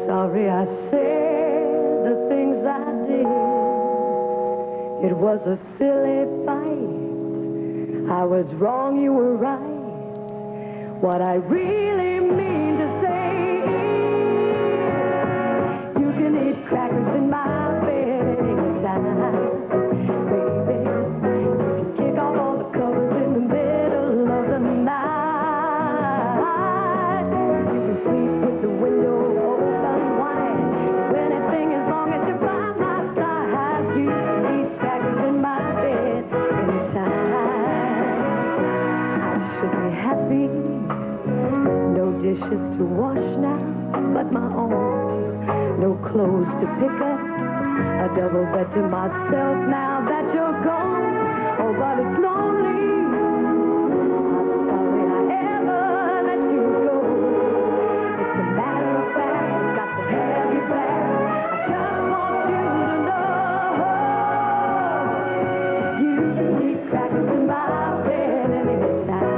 sorry I said the things I did. It was a silly fight. I was wrong, you were right. What I really mean to say is you can eat crackers in my bed anytime. Baby, you can kick off all the covers in the middle of the night. You can sleep with the window open wide. Do anything as long as you're by my side. You can eat crackers in my bed anytime. I should be happy. No dishes to wash now but my own. No clothes to pick up. A double bed to myself now that you're gone. Oh, but it's lonely. I'm sorry I ever let you go. It's a matter of fact, I've got to have you back. I just want you to know you can eat crackers in my bed anytime.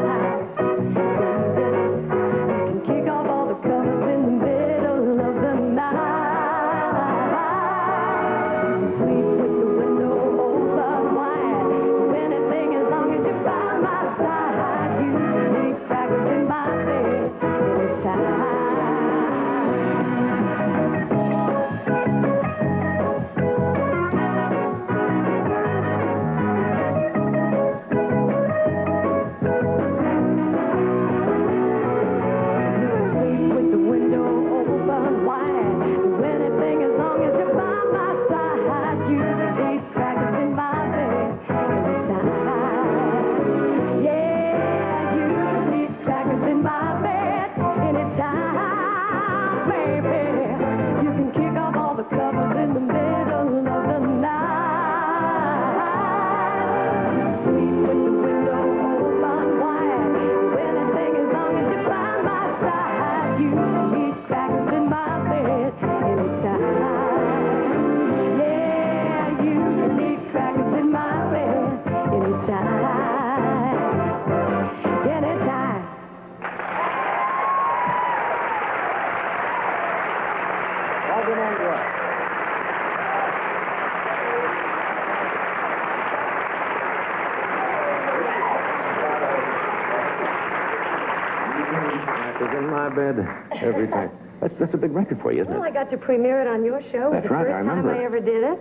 In my bed every time. That's a big record for you, isn't it? Well, I got to premiere it on your show. That's It was right, the I first time remember. I ever did it.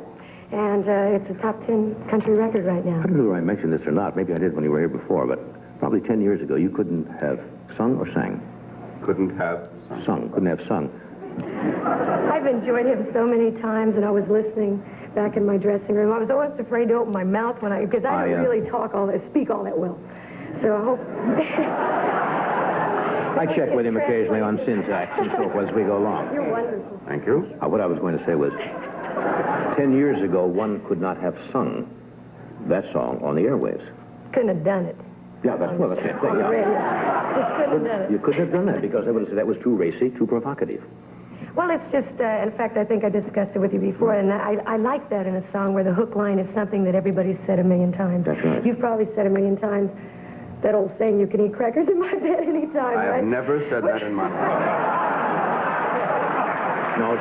And it's a top 10 country record right now. I don't know whether I mentioned this or not. Maybe I did when you were here before, but probably 10 years ago, you couldn't have sung or sang. Couldn't have Sung. Couldn't have sung. I've enjoyed him so many times, and I was listening back in my dressing room. I was always afraid to open my mouth because I don't really speak all that well. So I hope... I check with him occasionally on syntax and so forth as we go along. You're wonderful. Thank you. What I was going to say was, 10 years ago, one could not have sung that song on the airwaves. Couldn't have done it. Yeah, that's the same thing. On the Yeah. radio. Just couldn't have done it. You couldn't have done that because that was too racy, too provocative. Well, it's just, in fact, I think I discussed it with you before, and I like that in a song where the hook line is something that everybody's said a million times. That's right. You've probably said a million times that old saying, you can eat crackers in my bed anytime, I right? have never said that in my life. No,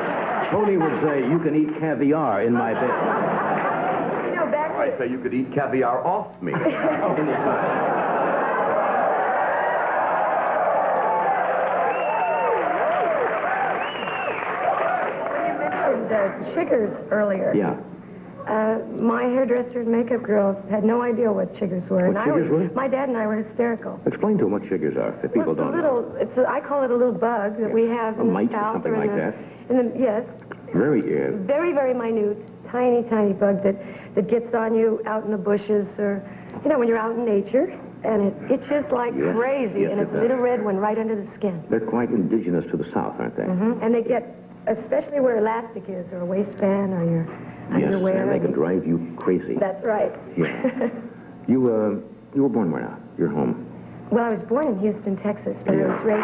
Tony would say, you can eat caviar in my bed. You know, back I'd say you could eat caviar off me. Anytime. Chiggers earlier. Yeah. My hairdresser and makeup girl had no idea what chiggers were. What chiggers were? My dad and I were hysterical. Explain to them what chiggers are, if people don't know. I call it a little bug that we have in mite the or south. something like that? Yes. Very, Very, very minute, tiny bug that gets on you out in the bushes or, when you're out in nature. And it itches like crazy. Yes, and it's a little red one right under the skin. They're quite indigenous to the South, aren't they? Mm-hmm. And they get, especially where elastic is, or a waistband, or your underwear. Yes, and they can drive you crazy. That's right. Yeah. You were born where now? Your home? Well, I was born in Houston, Texas, but I was raised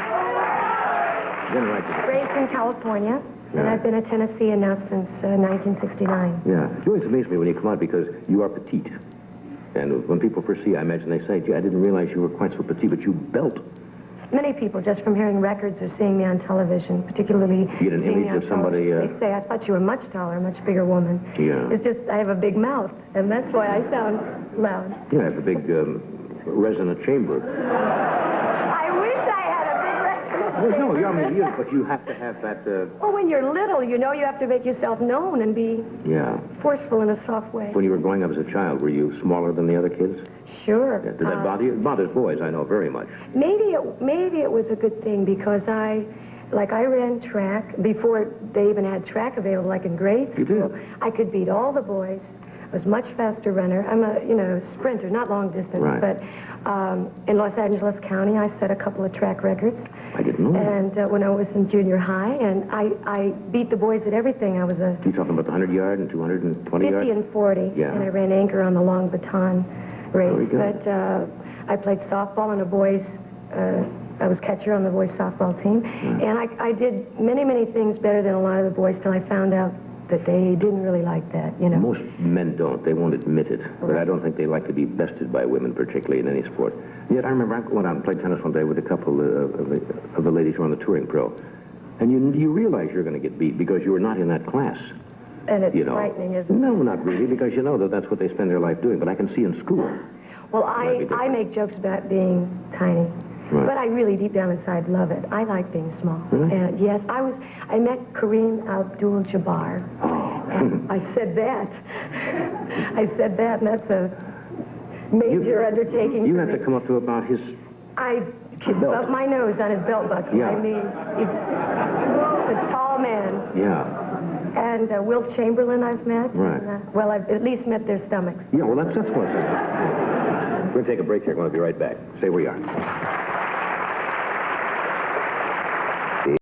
in California, and I've been a Tennessean now since 1969. Yeah. You always amaze me when you come out because you are petite. And when people first see you, I imagine they say, gee, I didn't realize you were quite so petite, but you belt. Many people, just from hearing records or seeing me on television, particularly You get an seeing me image on of somebody, television, they say, I thought you were much taller, a much bigger woman. Yeah. It's just, I have a big mouth, and that's why I sound loud. You have a big resonant chamber. I wish I had a big resonant Well, no, chamber. but you have to have that, Well, when you're little, you know you have to make yourself known and be yeah. forceful in a soft way. When you were growing up as a child, were you smaller than the other kids? Sure. Yeah. Did that bother you? It bothers boys, I know, very much. Maybe it was a good thing because I ran track before they even had track available, like in grade You school. did? I could beat all the boys. I was a much faster runner. I'm a sprinter, not long distance, Right. but in Los Angeles County, I set a couple of track records. I didn't know that. And when I was in junior high, and I beat the boys at everything. I was a You talking about the 100-yard and 220 yard? 50 and 40, Yeah. and I ran anchor on the long baton race. Very good. But I played softball on a boys. I was catcher on the boys softball team, and I did many things better than a lot of the boys till I found out that they didn't really like that. You know. Most men don't. They won't admit it. But I don't think they like to be bested by women, particularly in any sport. Yet I remember I went out and played tennis one day with a couple of the ladies who were on the touring pro. And you realize you're going to get beat because you were not in that class. And it's You know. frightening, isn't it? No, not really, because you know that that's what they spend their life doing. But I can see in school. Well, Might be I different. make jokes about being tiny. Right. But I really, deep down inside, love it. I like being small. Really? And yes, I met Kareem Abdul-Jabbar. Oh. And I said that. And that's a major undertaking You for have me. to come up to about his... I could Belt. bump my nose on his belt buckle. Yeah. I mean, he's a tall man. Yeah. And Wilt Chamberlain I've met. Right. Well, I've at least met their stomachs. Yeah, well, that's what I said. We're going to take a break here. We're going to be right back. Stay where you are.